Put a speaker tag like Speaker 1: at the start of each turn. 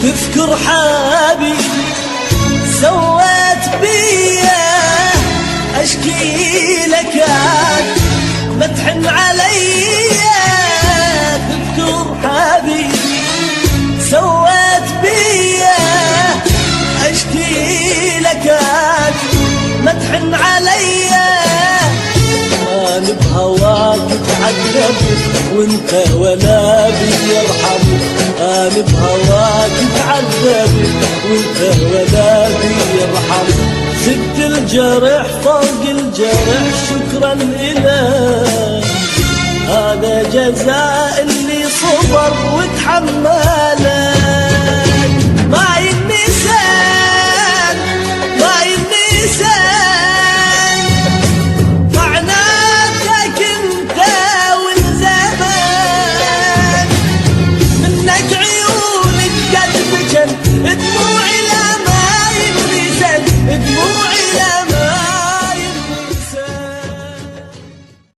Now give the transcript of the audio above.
Speaker 1: تذكر حبيبي سويت بيا اشكي لك ما تحن عليا. تذكر حبيبي سويت بيا اشكي لك ما تحن عليا. انا بهواك تعذب وانت ولا بيرحم. انا بهواك تعذب وانت ولا بيرحم. زدت الجرح فوق الجرح شكرا إلك. هذا جزاء اللي صبر وتحمل